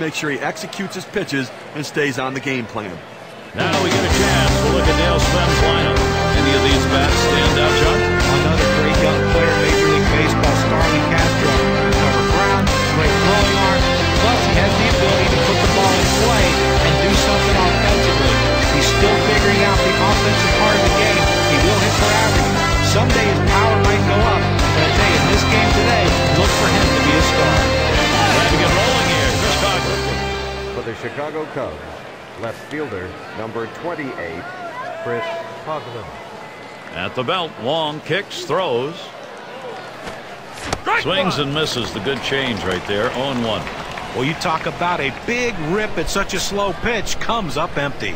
make sure he executes his pitches and stays on the game plan. Now we get a chance to look at Dale Sven's lineup. Any of these bats stand out, John? Another great young player in Major League Baseball, Starlin Castro. Cover ground, great throwing arm, plus he has the ability to put the ball in play and do something offensively. He's still figuring out the offensive part of the game. He will hit for average. Someday his power might go up, but I tell you, in this game today, look for him to be a star. Trying to get rolling here, Chris Coghlan. For the Chicago Cubs, left fielder, number 28, Chris Coghlan. At the belt, Wong kicks, throws. Swings and misses. The good change right there. 0-1. Well, you talk about a big rip at such a slow pitch, comes up empty.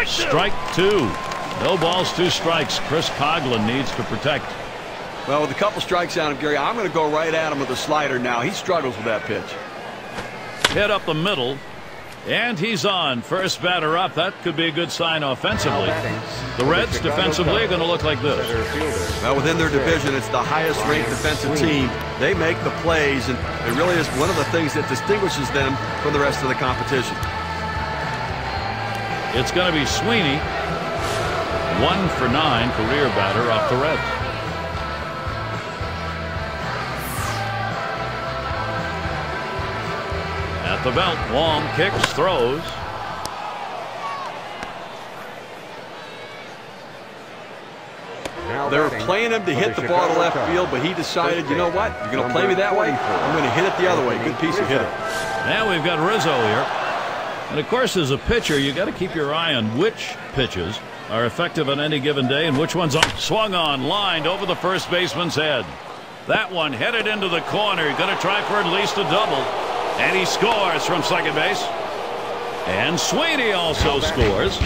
Strike two. No balls, 2 strikes. Chris Coghlan needs to protect. Well, with a couple strikes on him, Gary, I'm going to go right at him with a slider now. He struggles with that pitch. Hit up the middle. And he's on. First batter up. That could be a good sign offensively. The Reds defensively are going to look like this. Well, within their division, it's the highest ranked defensive team. They make the plays, and it really is one of the things that distinguishes them from the rest of the competition. It's going to be Sweeney. 1 for 9 career batter off the Reds. At the belt, Wong kicks, throws. They were playing him to hit the ball to left field, but he decided, you know what? You're going to play me that way? I'm going to hit it the other way. Good piece of hitting. Now we've got Rizzo here. And, of course, as a pitcher, you got to keep your eye on which pitches are effective on any given day and which ones aren't. Swung on, lined over the first baseman's head. That one headed into the corner. Going to try for at least a double. And he scores from second base. And Sweeney also scores.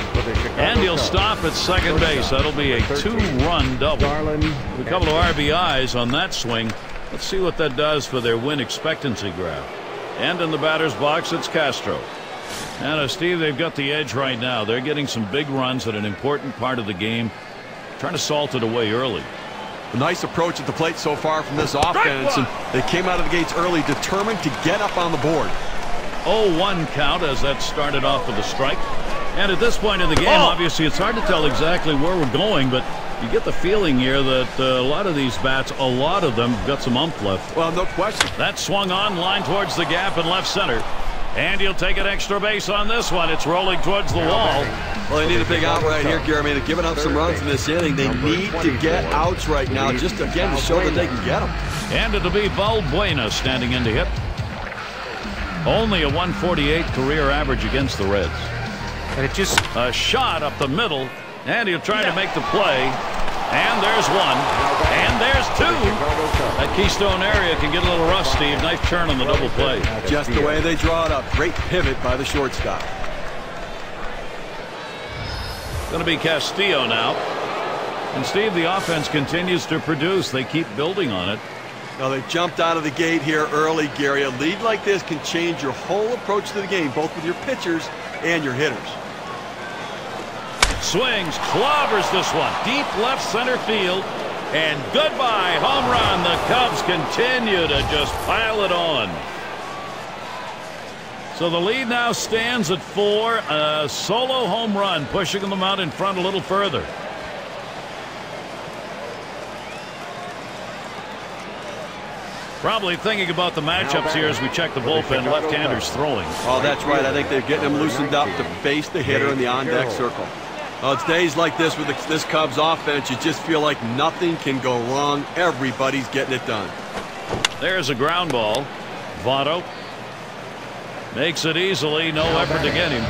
And he'll stop at second base. That'll be a 2-run double. A couple of RBIs on that swing. Let's see what that does for their win expectancy graph. And in the batter's box, it's Castro. And Steve, they've got the edge right now. They're getting some big runs at an important part of the game. Trying to salt it away early. A nice approach at the plate so far from this offense, and they came out of the gates early, determined to get up on the board. 0-1 count as that started off with a strike. And at this point in the game, obviously, it's hard to tell exactly where we're going, but you get the feeling here that a lot of these bats, a lot of them, got some umph left. Well, no question. That swung on, line towards the gap in left center. And he'll take an extra base on this one. It's rolling towards the wall. Well, they need a big out right here, Gary. I mean, they're giving up some runs in this inning. They need to get outs right now, just again to show that they can get them. And it'll be Valbuena standing in to hit. Only a 148 career average against the Reds. And it just a shot up the middle, and he'll try to make the play. And there's one, and there's 2. That Keystone area can get a little rough, Steve. Nice churn on the double play. Just the way they draw it up. Great pivot by the shortstop. Going to be Castillo now. And Steve, the offense continues to produce. They keep building on it. Now they jumped out of the gate here early, Gary. A lead like this can change your whole approach to the game, both with your pitchers and your hitters. Swings, clobbers this one. Deep left center field. And goodbye, home run. The Cubs continue to just pile it on. So the lead now stands at 4. A solo home run, pushing them out in front a little further. Probably thinking about the matchups here as we check the bullpen. Left-handers throwing. Oh, that's right. I think they're getting them loosened up to face the hitter in the on-deck circle. Well, it's days like this with this Cubs offense, you just feel like nothing can go wrong. Everybody's getting it done. There's a ground ball. Votto makes it easily. No effort to get him.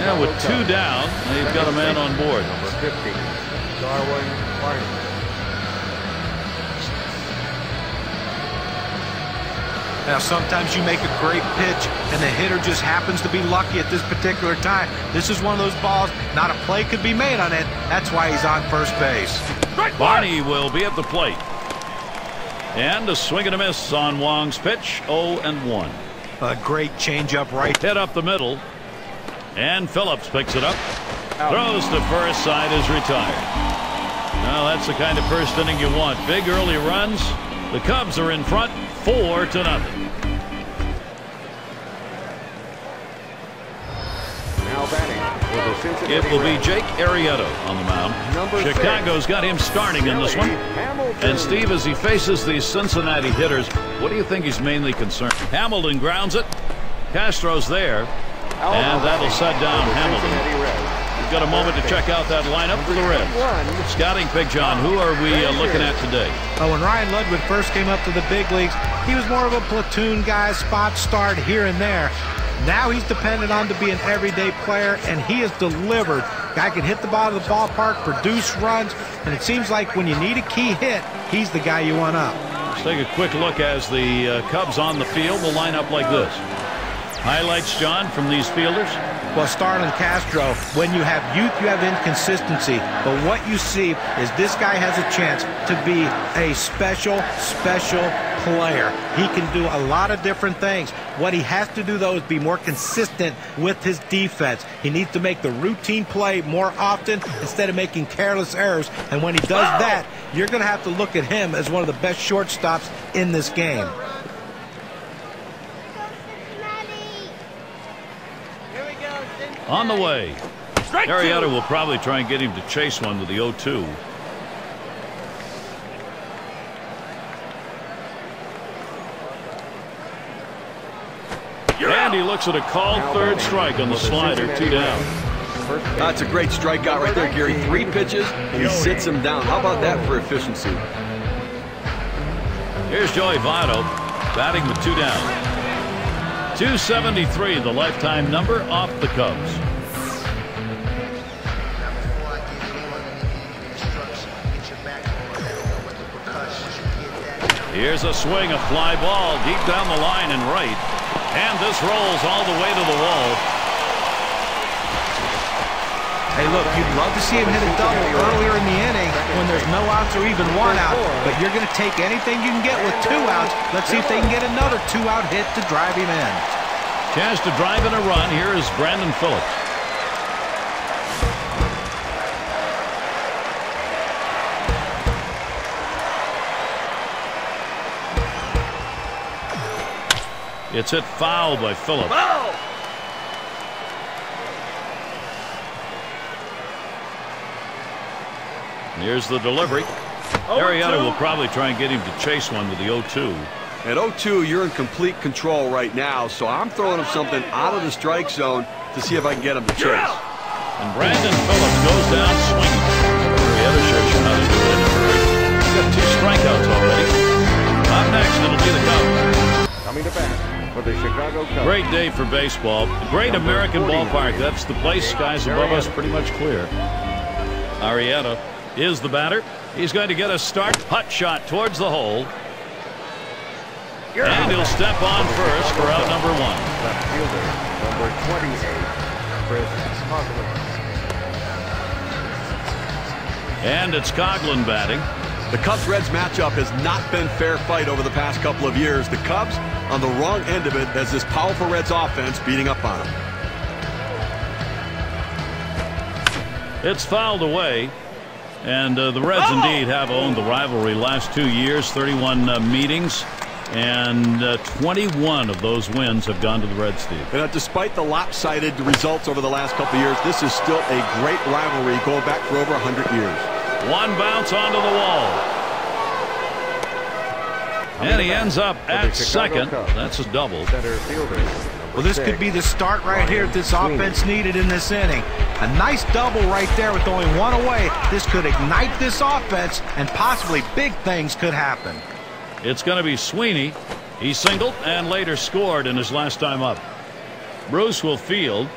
Now with 2 down, they've got a man on board. Number 50, Darwin Martin. Now, sometimes you make a great pitch, and the hitter just happens to be lucky at this particular time. This is one of those balls, not a play could be made on it. That's why he's on first base. Barney will be at the plate. And a swing and a miss on Wong's pitch. 0-1. A great changeup right. Hit up the middle. And Phillips picks it up. Throws to first, side is retired. Well, that's the kind of first inning you want. Big early runs. The Cubs are in front 4-0. Now batting for the Cincinnati It will be Reds. Jake Arrieta on the mound. Chicago's got him starting in this one. And Steve, as he faces these Cincinnati hitters, what do you think he's mainly concerned? Hamilton grounds it. Castro's there. And that'll set down Hamilton. We've got a moment to check out that lineup for the Reds. Scouting Big John, who are we looking at today? Oh, when Ryan Ludwig first came up to the big leagues, he was more of a platoon guy, spot start here and there. Now he's dependent on to be an everyday player, and he has delivered. Guy can hit the ball to the ballpark, produce runs, and it seems like when you need a key hit, he's the guy you want up. Let's take a quick look as the Cubs on the field will line up like this. Highlights, John, from these fielders? Well, Starlin Castro, when you have youth, you have inconsistency. But what you see is this guy has a chance to be a special player. He can do a lot of different things. What he has to do, though, is be more consistent with his defense. He needs to make the routine play more often instead of making careless errors. And when he does that, you're going to have to look at him as one of the best shortstops in this game. On the way. Arrieta will probably try and get him to chase one with the 0-2. And he looks at a called third strike on the slider. 2 down. That's a great strikeout right there, Gary. 3 pitches, and he sits him down. How about that for efficiency? Here's Joey Votto batting with 2 down. 273, the lifetime number off the Cubs. Here's a swing, a fly ball deep down the line and right. And this rolls all the way to the wall. Hey, look, you'd love to see him hit a double earlier in the inning when there's no outs or even 1 out, but you're going to take anything you can get with 2 outs. Let's see if they can get another 2-out hit to drive him in. Chance to drive in a run. Here is Brandon Phillips. It's hit foul by Phillips. Here's the delivery. Arrieta will probably try and get him to chase one with the 0-2. At 0-2, you're in complete control right now, so I'm throwing him something out of the strike zone to see if I can get him to chase. And Brandon Phillips goes down swinging. Arrieta shows you how to do it in a hurry. He's got 2 strikeouts already. Up next, it'll be the Cubs. Coming to bat for the Chicago Cubs. Great day for baseball. Great American ballpark. That's the place. Skies above us pretty much clear. Arrieta is the batter. He's going to get a start. Hot shot towards the hole. And he'll step on first for out number 1. Left fielder, number 28, Chris Coghlan. And it's Coghlan batting. The Cubs-Reds matchup has not been fair fight over the past couple of years. The Cubs on the wrong end of it as this powerful Reds offense beating up on them. It's fouled away. And the Reds indeed have owned the rivalry last 2 years, 31 meetings. And 21 of those wins have gone to the Reds, Steve. Despite the lopsided results over the last couple of years, this is still a great rivalry going back for over 100 years. 1 bounce onto the wall. And he ends up at second. That's a double. Center fielder, Well, this could be the start right here this offense needed in this inning. A nice double right there with only 1 away. This could ignite this offense, and possibly big things could happen. It's going to be Sweeney. He singled and later scored in his last time up. Bruce will field.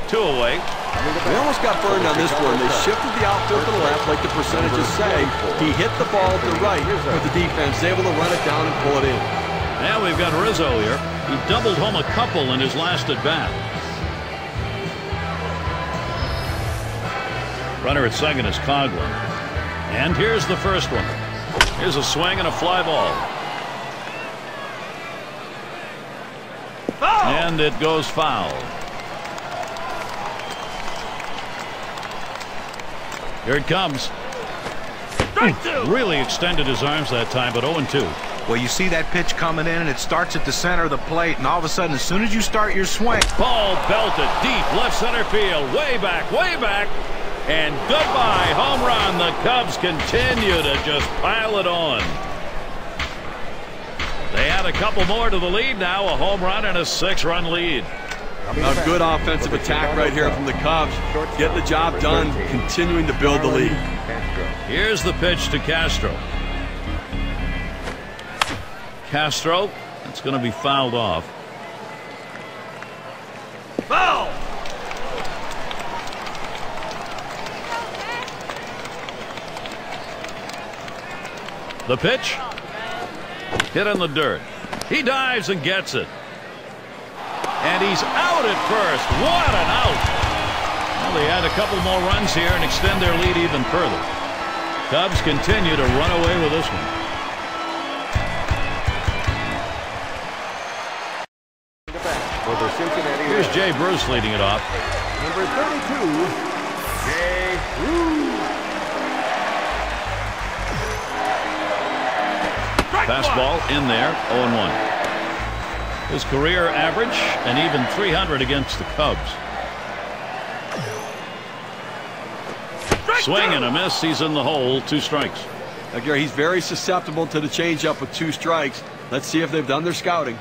2 away. They almost got burned on this one. They shifted the outfield to the left like the percentages say. He hit the ball to the right, but the defense able to run it down and pull it in. Now we've got Rizzo here. He doubled home a couple in his last at bat. Runner at second is Coghlan. And here's the first one. Here's a swing and a fly ball. And it goes foul. Here it comes. Really extended his arms that time, but 0-2. Well, you see that pitch coming in, and it starts at the center of the plate, and all of a sudden, as soon as you start your swing. Ball belted deep left center field. Way back, and goodbye. Home run. The Cubs continue to just pile it on. They add a couple more to the lead now. A home run and a 6-run lead. A good offensive attack right here from the Cubs. Getting the job done, continuing to build the lead. Here's the pitch to Castro. Castro, it's going to be fouled off. Foul! The pitch. Hit in the dirt. He dives and gets it. And he's out at first. What an out. Well, they add a couple more runs here and extend their lead even further. Cubs continue to run away with this one. Here's Jay Bruce leading it off. Number 32, Jay Bruce. Fastball in there, 0-1. His career average, an even .300 against the Cubs. Swing and a miss. He's in the hole. 2 strikes. Now, Gary, he's very susceptible to the changeup with 2 strikes. Let's see if they've done their scouting.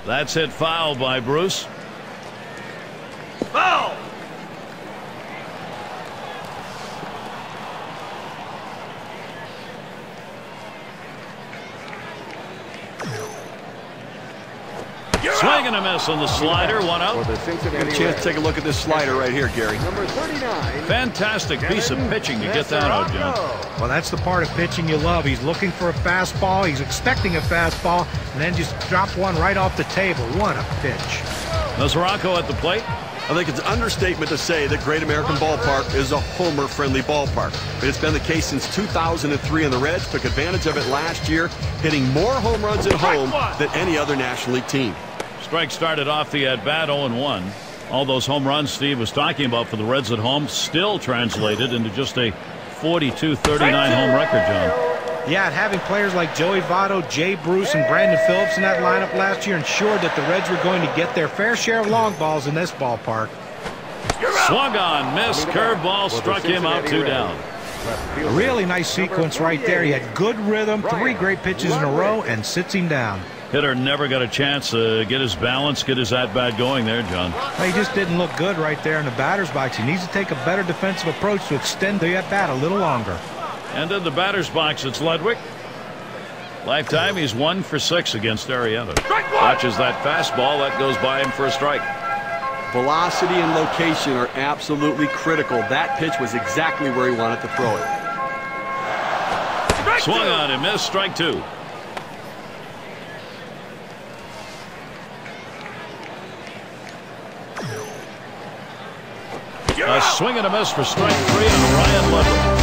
That's hit foul by Bruce. Foul! Swing and a miss on the slider. 1 out. Get a chance to take a look at this slider right here, Gary. Number 39. Fantastic piece of pitching to get that out, John. Well, that's the part of pitching you love. He's looking for a fastball. He's expecting a fastball, and then just drop one right off the table. What a pitch. Mesoraco at the plate. I think it's an understatement to say that Great American Ballpark is a homer-friendly ballpark. But it's been the case since 2003, and the Reds took advantage of it last year, hitting more home runs at home than any other National League team. Strike started off the at-bat 0-1. All those home runs Steve was talking about for the Reds at home still translated into just a 42-39 home record, John. Yeah, and having players like Joey Votto, Jay Bruce, and Brandon Phillips in that lineup last year ensured that the Reds were going to get their fair share of long balls in this ballpark. Swung on, missed, curveball, struck him out, 2 down. A really nice sequence right there. He had good rhythm, 3 great pitches in a row, and sits him down. Hitter never got a chance to get his balance, get his at-bat going there, John. Well, he just didn't look good right there in the batter's box. He needs to take a better defensive approach to extend the at-bat a little longer. And in the batter's box, it's Ludwig. Lifetime, he's 1 for 6 against Arrieta. Watches that fastball. That goes by him for a strike. Velocity and location are absolutely critical. That pitch was exactly where he wanted to throw it. Swung on and missed. Strike 2. A swing and a miss for strike 3 on Ryan Ludwig.